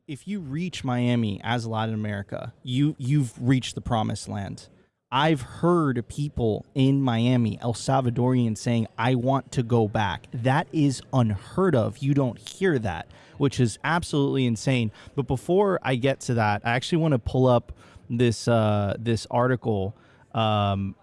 If you reach Miami as Latin America, you've reached the promised land. I've heard people in Miami, El Salvadorians, saying, I want to go back. That is unheard of. You don't hear that, which is absolutely insane. But before I get to that, I actually want to pull up this article by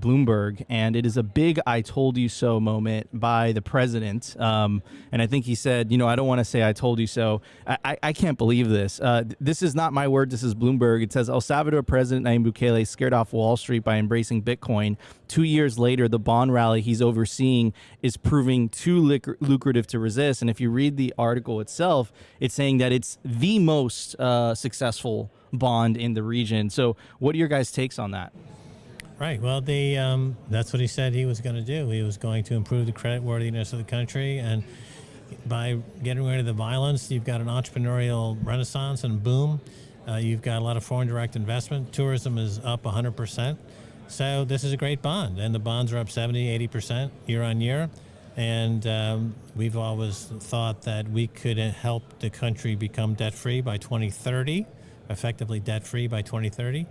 Bloomberg, and it is a big "I told you so" moment by the president. And I think he said, I don't want to say "I told you so." I can't believe this. This is not my word. This is Bloomberg. It says El Salvador President Nayib Bukele scared off Wall Street by embracing Bitcoin. 2 years later, the bond rally he's overseeing is proving too lucrative to resist. And if you read the article itself, it's saying that it's the most successful bond in the region. So what are your guys' takes on that? Right. Well, that's what he said he was going to do. He was going to improve the creditworthiness of the country, and by getting rid of the violence, you've got an entrepreneurial renaissance and boom. You've got a lot of foreign direct investment. Tourism is up 100%. So this is a great bond, and the bonds are up 70, 80% year on year. And we've always thought that we could help the country become debt-free by 2030. Effectively debt-free by 2030,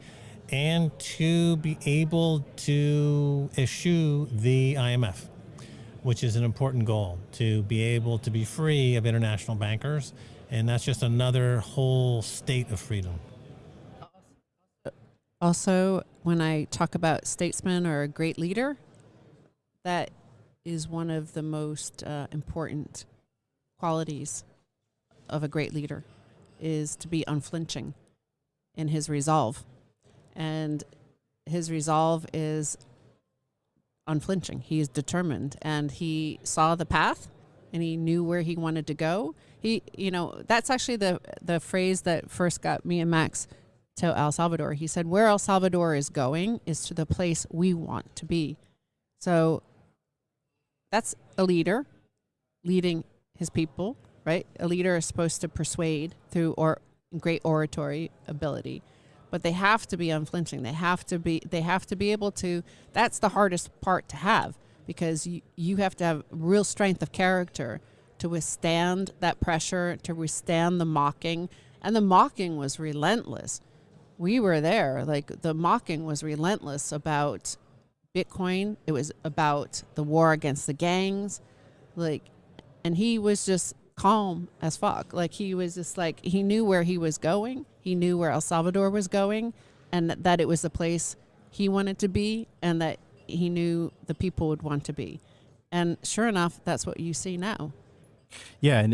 and to be able to eschew the IMF, which is an important goal, to be able to be free of international bankers, and that's just another whole state of freedom. Also, when I talk about statesman or a great leader, that is one of the most important qualities of a great leader, is to be unflinching in his resolve. And his resolve is unflinching. He is determined, and he saw the path, and he knew where he wanted to go. That's actually the phrase that first got me and Max to El Salvador. He said, where El Salvador is going is to the place we want to be. So that's a leader leading his people, right? A leader is supposed to persuade through great oratory ability, but they have to be unflinching. They have to be able to. That's the hardest part to have, because you have to have real strength of character to withstand that pressure, to withstand the mocking. And the mocking was relentless. We were there. Like, the mocking was relentless about Bitcoin. It was about the war against the gangs. And he was just calm as fuck. He was just he knew where he was going. He knew where El Salvador was going, and that it was the place he wanted to be, and that he knew the people would want to be. And sure enough, that's what you see now. Yeah,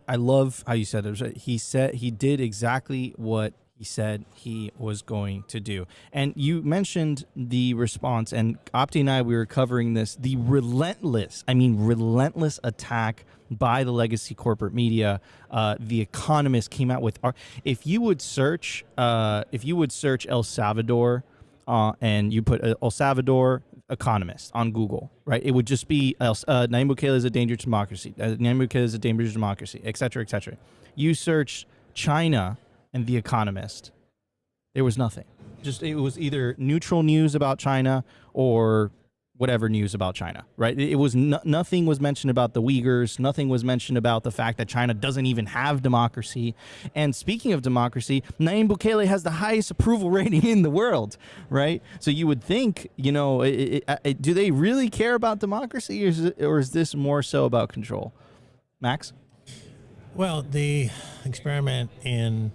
I love how you said it. He did exactly what he said he was going to do. And you mentioned the response, and Opti and I, we were covering this, the relentless attack by the legacy corporate media. The Economist came out with, if you would search El Salvador and you put El Salvador Economist on Google, right? It would just be Nayib Bukele is a danger to democracy. Nayib Bukele is a danger to democracy, et cetera, et cetera. You search China and The Economist, there was nothing. It was either neutral news about China or whatever news about China, right? It was nothing was mentioned about the Uyghurs. Nothing was mentioned about the fact that China doesn't even have democracy. And speaking of democracy, Nayib Bukele has the highest approval rating in the world, right? So you would think, do they really care about democracy, or is this more so about control? Max? Well, the experiment in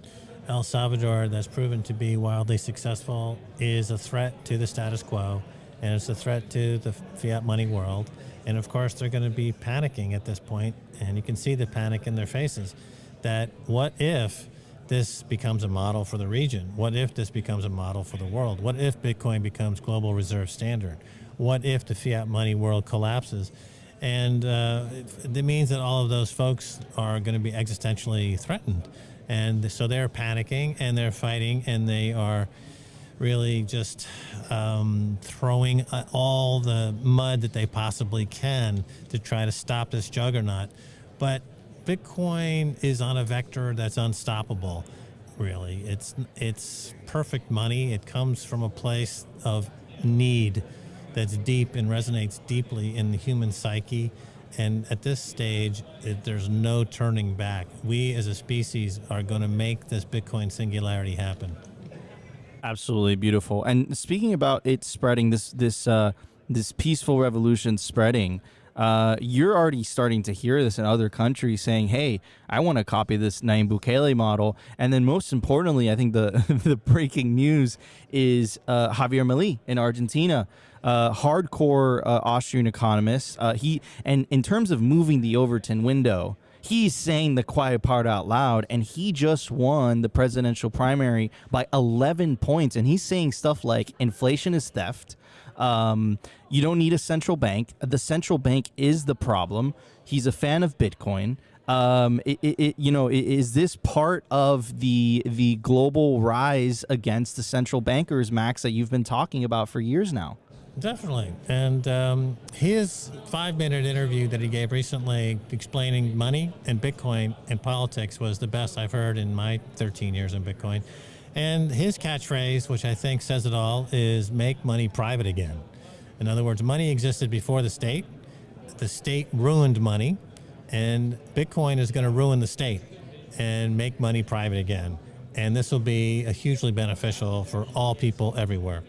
El Salvador that's proven to be wildly successful is a threat to the status quo, and it's a threat to the fiat money world. And of course, they're going to be panicking at this point, and you can see the panic in their faces, that what if this becomes a model for the region? What if this becomes a model for the world? What if Bitcoin becomes global reserve standard? What if the fiat money world collapses? And it means that all of those folks are going to be existentially threatened. And so they're panicking, and they're fighting, and they are really just throwing all the mud that they possibly can to try to stop this juggernaut. But Bitcoin is on a vector that's unstoppable, really. It's perfect money. It comes from a place of need that's deep and resonates deeply in the human psyche. And at this stage, there's no turning back. We as a species are going to make this Bitcoin singularity happen. Absolutely beautiful. And speaking about it spreading, this peaceful revolution spreading, you're already starting to hear this in other countries saying, "Hey, I want to copy this Nayib Bukele model." And then, most importantly, I think the the breaking news is Javier Milei in Argentina, hardcore Austrian economist. And in terms of moving the Overton window, he's saying the quiet part out loud, and he just won the presidential primary by 11 points. And he's saying stuff like inflation is theft. You don't need a central bank. The central bank is the problem. He's a fan of Bitcoin. Is this part of the global rise against the central bankers, Max, that you've been talking about for years now? Definitely. And his 5-minute interview that he gave recently explaining money and Bitcoin and politics was the best I've heard in my 13 years in Bitcoin. And his catchphrase, which I think says it all, is make money private again. In other words, money existed before the state. The state ruined money, and Bitcoin is going to ruin the state and make money private again. And this will be hugely beneficial for all people everywhere.